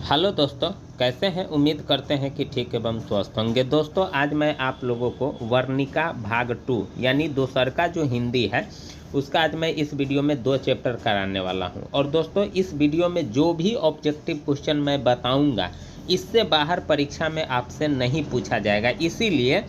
Hello दोस्तों, कैसे हैं। उम्मीद करते हैं कि ठीक एवं स्वस्थ होंगे। दोस्तों, आज मैं आप लोगों को वर्णिका भाग 2 यानी दोसरका जो हिंदी है उसका आज मैं इस वीडियो में 2 चैप्टर कराने वाला हूं। और दोस्तों, इस वीडियो में जो भी ऑब्जेक्टिव क्वेश्चन मैं बताऊंगा इससे बाहर परीक्षा में आपसे नहीं पूछा जाएगा। इसीलिए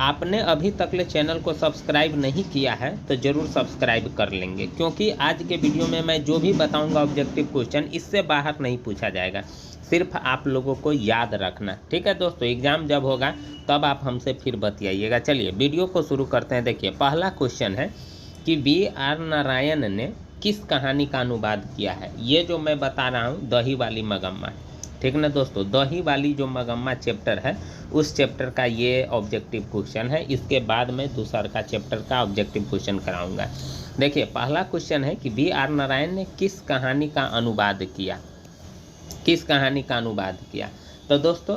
आपने अभी तक ले चैनल को सब्सक्राइब नहीं किया है तो ज़रूर सब्सक्राइब कर लेंगे, क्योंकि आज के वीडियो में मैं जो भी बताऊंगा ऑब्जेक्टिव क्वेश्चन इससे बाहर नहीं पूछा जाएगा। सिर्फ आप लोगों को याद रखना, ठीक है दोस्तों। एग्ज़ाम जब होगा तब आप हमसे फिर बतियाइएगा। चलिए वीडियो को शुरू करते हैं। देखिए, पहला क्वेश्चन है कि B.R. नारायण ने किस कहानी का अनुवाद किया है। ये जो मैं बता रहा हूँ दही वाली मगम्मा, ठीक ना दोस्तों। दही वाली जो मगम्मा चैप्टर है उस चैप्टर का ये ऑब्जेक्टिव क्वेश्चन है। इसके बाद मैं दूसरा का चैप्टर का ऑब्जेक्टिव क्वेश्चन कराऊंगा। देखिए, पहला क्वेश्चन है कि B.R. नारायण ने किस कहानी का अनुवाद किया। किस कहानी का अनुवाद किया? तो दोस्तों,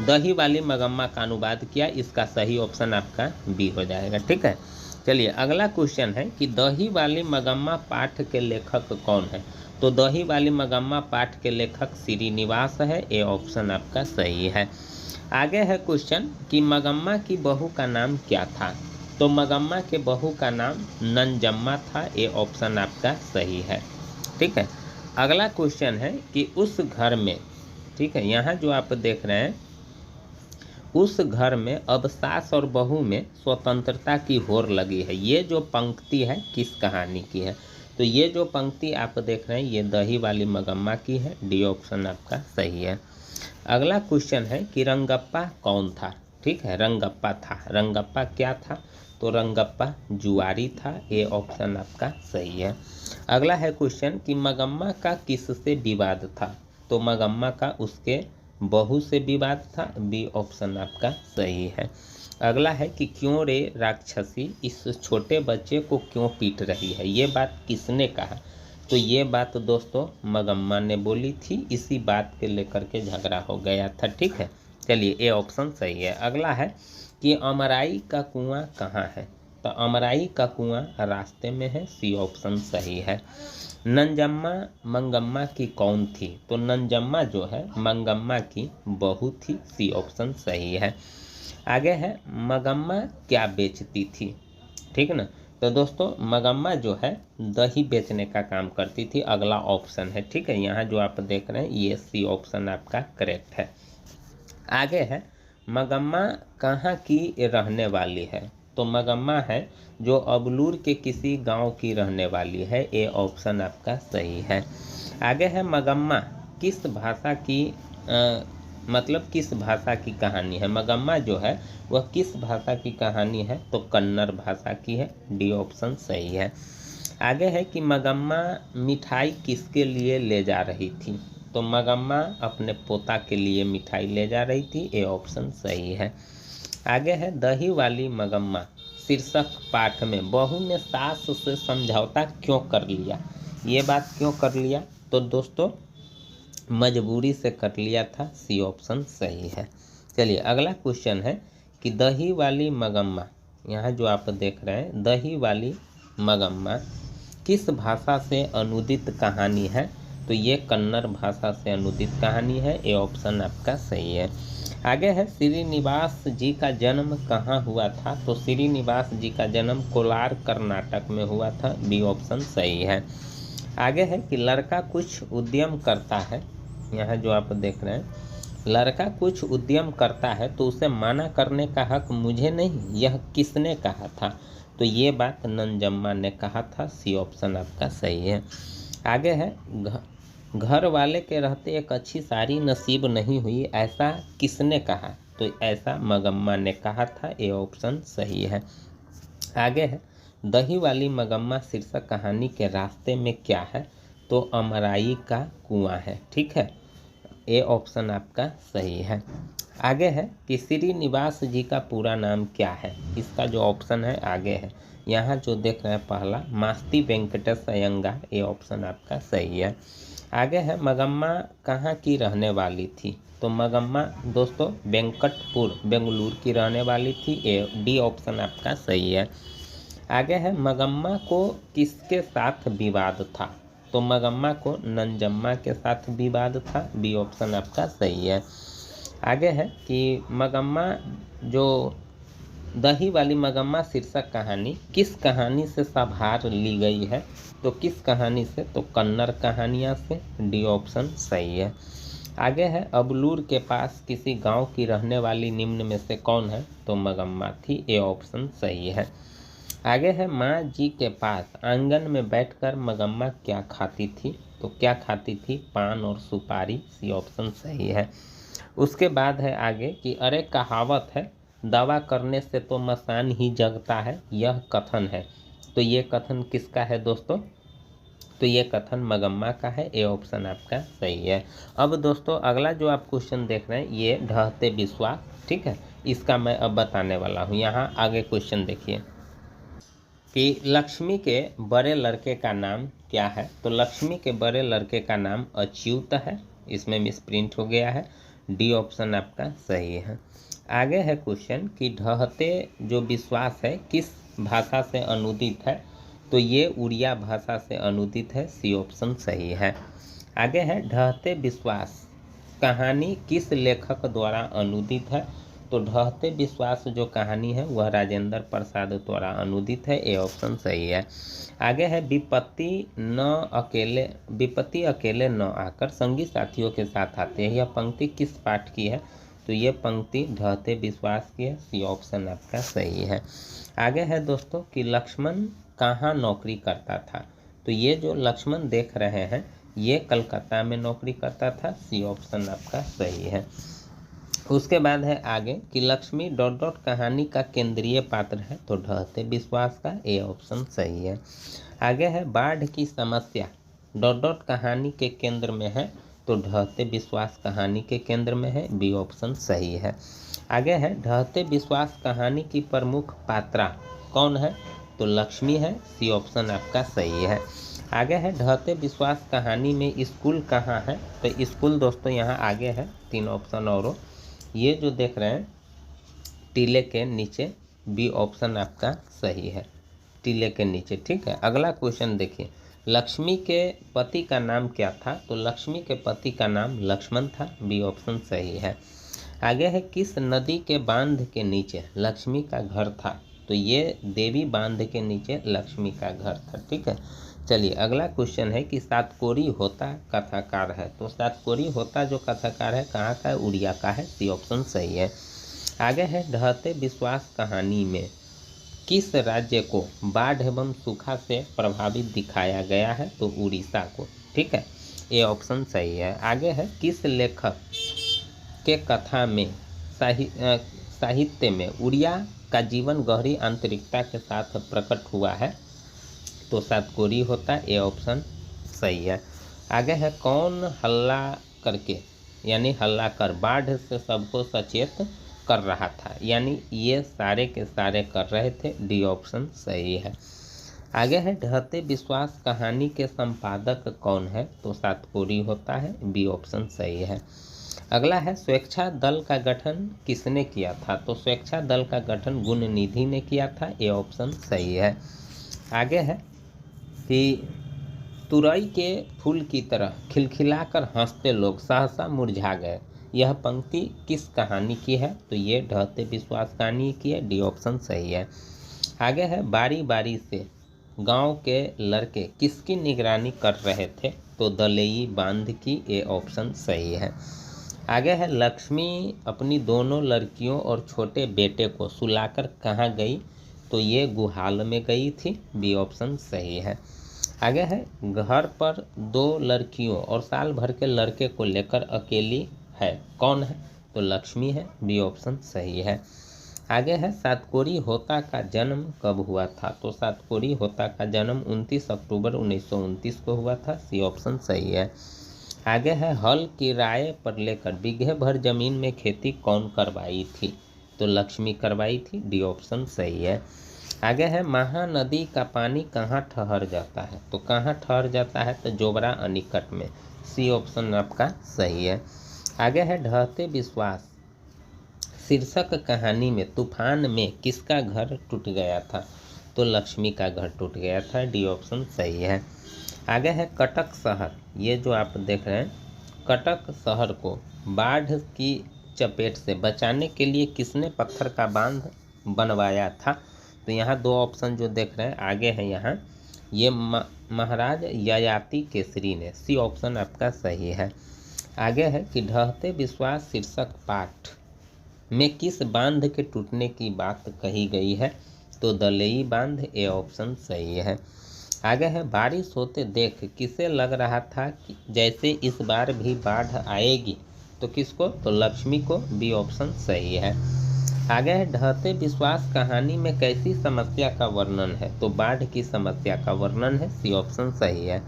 दही वाली मगम्मा का अनुवाद किया। इसका सही ऑप्शन आपका बी हो जाएगा, ठीक है। चलिए, अगला क्वेश्चन है कि दही वाली मगम्मा पाठ के लेखक कौन है। तो दही वाली मगम्मा पाठ के लेखक श्रीनिवास है। ये ऑप्शन आपका सही है। आगे है क्वेश्चन कि मगम्मा की बहू का नाम क्या था। तो मगम्मा के बहू का नाम नंजम्मा था। ये ऑप्शन आपका सही है, ठीक है। अगला क्वेश्चन है कि उस घर में, ठीक है, यहाँ जो आप देख रहे हैं उस घर में अब सास और बहू में स्वतंत्रता की होड़ लगी है। ये जो पंक्ति है किस कहानी की है। तो ये जो पंक्ति आप देख रहे हैं ये दही वाली मगम्मा की है। डी ऑप्शन आपका सही है। अगला क्वेश्चन है कि रंगप्पा कौन था। ठीक है, रंगप्पा था। रंगप्पा क्या था? तो रंगप्पा जुआरी था। ये ऑप्शन आपका सही है। अगला है क्वेश्चन कि मगम्मा का किससे विवाद था। तो मगम्मा का उसके बहू से विवाद था। बी ऑप्शन आपका सही है। अगला है कि क्यों रे राक्षसी इस छोटे बच्चे को क्यों पीट रही है। ये बात किसने कहा। तो ये बात दोस्तों मगम्मा ने बोली थी। इसी बात के लेकर के झगड़ा हो गया था, ठीक है। चलिए, ये ऑप्शन सही है। अगला है कि अमराई का कुआं कहाँ है। तो अमराई का कुआं रास्ते में है। सी ऑप्शन सही है। नंजम्मा मंगम्मा की कौन थी। तो नंजम्मा जो है मंगम्मा की बहू थी। सी ऑप्शन सही है। आगे है मगम्मा क्या बेचती थी, ठीक है ना। तो दोस्तों, मगम्मा जो है दही बेचने का काम करती थी। अगला ऑप्शन है, ठीक है। यहाँ जो आप देख रहे हैं ये सी ऑप्शन आपका करेक्ट है। आगे है मगम्मा कहाँ की रहने वाली है। तो मगम्मा है जो अबलूर के किसी गांव की रहने वाली है। ये ऑप्शन आपका सही है। आगे है मगम्मा किस भाषा की मतलब किस भाषा की कहानी है। मगम्मा जो है वह किस भाषा की कहानी है। तो कन्नड़ भाषा की है। डी ऑप्शन सही है। आगे है कि मगम्मा मिठाई किसके लिए ले जा रही थी। तो मगम्मा अपने पोता के लिए मिठाई ले जा रही थी। ये ऑप्शन सही है। आगे है दही वाली मगम्मा शीर्षक पाठ में बहू ने सास से समझौता क्यों कर लिया। ये बात क्यों कर लिया। तो दोस्तों मजबूरी से कर लिया था। सी ऑप्शन सही है। चलिए, अगला क्वेश्चन है कि दही वाली मगम्मा, यहाँ जो आप देख रहे हैं दही वाली मगम्मा किस भाषा से अनुदित कहानी है। तो ये कन्नड़ भाषा से अनुदित कहानी है। ये ऑप्शन आपका सही है। आगे है श्रीनिवास जी का जन्म कहाँ हुआ था। तो श्रीनिवास जी का जन्म कोलार कर्नाटक में हुआ था। बी ऑप्शन सही है। आगे है कि लड़का कुछ उद्यम करता है। यहाँ जो आप देख रहे हैं लड़का कुछ उद्यम करता है तो उसे माना करने का हक मुझे नहीं, यह किसने कहा था। तो ये बात नंजम्मा ने कहा था। सी ऑप्शन आपका सही है। आगे है घर वाले के रहते एक अच्छी सारी नसीब नहीं हुई, ऐसा किसने कहा। तो ऐसा मगम्मा ने कहा था। ये ऑप्शन सही है। आगे है दही वाली मगम्मा शीर्षक कहानी के रास्ते में क्या है। तो अमराई का कुआं है, ठीक है। ये ऑप्शन आपका सही है। आगे है कि श्रीनिवास जी का पूरा नाम क्या है। इसका जो ऑप्शन है आगे है। यहाँ जो देख रहे हैं पहला मास्ती वेंकटेश अयंगार। ये ऑप्शन आपका सही है। आगे है मगम्मा कहाँ की रहने वाली थी। तो मगम्मा दोस्तों वेंकटपुर बेंगलुरु की रहने वाली थी। ए डी ऑप्शन आपका सही है। आगे है मगम्मा को किसके साथ विवाद था। तो मगम्मा को नंजम्मा के साथ विवाद था, बी ऑप्शन आपका सही है। आगे है कि मगम्मा जो दही वाली मगम्मा शीर्षक कहानी किस कहानी से संभार ली गई है, तो किस कहानी से, तो कन्नड़ कहानियाँ से, डी ऑप्शन सही है। आगे है अबलूर के पास किसी गांव की रहने वाली निम्न में से कौन है, तो मगम्मा थी, ए ऑप्शन सही है। आगे है माँ जी के पास आंगन में बैठकर मगम्मा क्या खाती थी, तो क्या खाती थी, पान और सुपारी, सी ऑप्शन सही है। उसके बाद है आगे कि अरे कहावत है दवा करने से तो मसान ही जगता है, यह कथन है, तो ये कथन किसका है दोस्तों, तो ये कथन मगम्मा का है, ए ऑप्शन आपका सही है। अब दोस्तों अगला जो आप क्वेश्चन देख रहे हैं ये ढहते विश्वास, ठीक है, इसका मैं अब बताने वाला हूँ। यहाँ आगे क्वेश्चन देखिए कि लक्ष्मी के बड़े लड़के का नाम क्या है, तो लक्ष्मी के बड़े लड़के का नाम अच्युत है, इसमें मिसप्रिंट हो गया है, डी ऑप्शन आपका सही है। आगे है क्वेश्चन कि ढहते जो विश्वास है किस भाषा से अनुदित है, तो ये उड़िया भाषा से अनुदित है, सी ऑप्शन सही है। आगे है ढहते विश्वास कहानी किस लेखक द्वारा अनुदित है, तो ढहते विश्वास जो कहानी है वह राजेंद्र प्रसाद द्वारा अनुदित है, ए ऑप्शन सही है। आगे है विपत्ति अकेले न आकर संगी साथियों के साथ आते हैं, यह पंक्ति किस पाठ की है, तो ये पंक्ति ढहते विश्वास की है, सी ऑप्शन आपका सही है। आगे है दोस्तों कि लक्ष्मण कहाँ नौकरी करता था, तो ये जो लक्ष्मण देख रहे हैं ये कलकत्ता में नौकरी करता था, सी ऑप्शन आपका सही है। उसके बाद है आगे कि लक्ष्मी डॉट डॉट कहानी का केंद्रीय पात्र है, तो ढहते विश्वास का, ए ऑप्शन सही है। आगे है बाढ़ की समस्या डॉट डॉट कहानी के केंद्र में है, तो ढहते विश्वास कहानी के केंद्र में है, बी ऑप्शन सही है। आगे है ढहते विश्वास कहानी की प्रमुख पात्रा कौन है, तो लक्ष्मी है, सी ऑप्शन आपका सही है। आगे है ढहते विश्वास कहानी में स्कूल कहाँ है, तो स्कूल दोस्तों यहाँ आगे है 3 ऑप्शन और ये जो देख रहे हैं टीले के नीचे, बी ऑप्शन आपका सही है, टीले के नीचे, ठीक है। अगला क्वेश्चन देखिए लक्ष्मी के पति का नाम क्या था, तो लक्ष्मी के पति का नाम लक्ष्मण था, बी ऑप्शन सही है। आगे है किस नदी के बांध के नीचे लक्ष्मी का घर था, तो ये देवी बांध के नीचे लक्ष्मी का घर था, ठीक है। चलिए अगला क्वेश्चन है कि सातकोरी होता कथाकार है, तो सातकोरी होता जो कथाकार है कहाँ का है, उड़िया का है, सी ऑप्शन सही है। आगे है ढहते विश्वास कहानी में किस राज्य को बाढ़ एवं सूखा से प्रभावित दिखाया गया है, तो उड़ीसा को, ठीक है, ये ऑप्शन सही है। आगे है किस लेखक के कथा में साहित्य में उड़िया का जीवन गहरी आंतरिकता के साथ प्रकट हुआ है, तो सातकोरी होता, ए ऑप्शन सही है। आगे है कौन हल्ला करके यानी हल्ला कर बाढ़ से सबको सचेत कर रहा था, यानी ये सारे के सारे कर रहे थे, डी ऑप्शन सही है। आगे है ढहते विश्वास कहानी के संपादक कौन है, तो सातकोरी होता है, बी ऑप्शन सही है। अगला है स्वेच्छा दल का गठन किसने किया था, तो स्वेच्छा दल का गठन गुणनिधि ने किया था, ए ऑप्शन सही है। आगे है कि तुरई के फूल की तरह खिलखिलाकर हंसते लोग सहसा मुरझा गए, यह पंक्ति किस कहानी की है, तो ये ढहते विश्वास कहानी की है, डी ऑप्शन सही है। आगे है बारी बारी से गांव के लड़के किसकी निगरानी कर रहे थे, तो दलेई बांध की, ए ऑप्शन सही है। आगे है लक्ष्मी अपनी दोनों लड़कियों और छोटे बेटे को सुलाकर कहाँ गई, तो ये गुहाल में गई थी, बी ऑप्शन सही है। आगे है घर पर 2 लड़कियों और साल भर के लड़के को लेकर अकेली है, कौन है, तो लक्ष्मी है, बी ऑप्शन सही है। आगे है सातकोरी होता का जन्म कब हुआ था, तो सातकोरी होता का जन्म 29 अक्टूबर 1929 को हुआ था, सी ऑप्शन सही है। आगे है हल किराए पर लेकर बीघे भर जमीन में खेती कौन करवाई थी, तो लक्ष्मी करवाई थी, डी ऑप्शन सही है। आगे है महानदी का पानी कहाँ ठहर जाता है, तो कहाँ ठहर जाता है, तो जोबरा अनिकट में, सी ऑप्शन आपका सही है। आगे है ढहते विश्वास शीर्षक कहानी में तूफान में किसका घर टूट गया था, तो लक्ष्मी का घर टूट गया था, डी ऑप्शन सही है। आगे है कटक शहर। ये जो आप देख रहे हैं, कटक शहर को बाढ़ की चपेट से बचाने के लिए किसने पत्थर का बांध बनवाया था? तो यहाँ दो ऑप्शन जो देख रहे हैं आगे है, यहाँ ये महाराज ययाति केसरी ने। सी ऑप्शन आपका सही है। आगे है कि ढहते विश्वास शीर्षक पाठ में किस बांध के टूटने की बात कही गई है? तो दलेई बांध। ए ऑप्शन सही है। आगे है बारिश होते देख किसे लग रहा था कि जैसे इस बार भी बाढ़ आएगी? तो किसको? तो लक्ष्मी को। बी ऑप्शन सही है। आगे है ढहते विश्वास कहानी में कैसी समस्या का वर्णन है? तो बाढ़ की समस्या का वर्णन है। सी ऑप्शन सही है।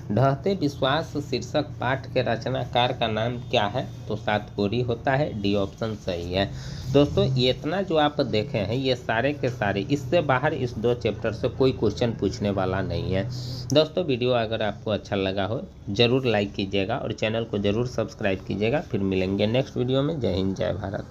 ढहते विश्वास शीर्षक पाठ के रचनाकार का नाम क्या है? तो सातकोरी होता है। डी ऑप्शन सही है। दोस्तों ये इतना जो आप देखे हैं ये सारे के सारे, इससे बाहर इस 2 चैप्टर से कोई क्वेश्चन पूछने वाला नहीं है। दोस्तों वीडियो अगर आपको अच्छा लगा हो ज़रूर लाइक कीजिएगा और चैनल को ज़रूर सब्सक्राइब कीजिएगा। फिर मिलेंगे नेक्स्ट वीडियो में। जय हिंद, जय भारत।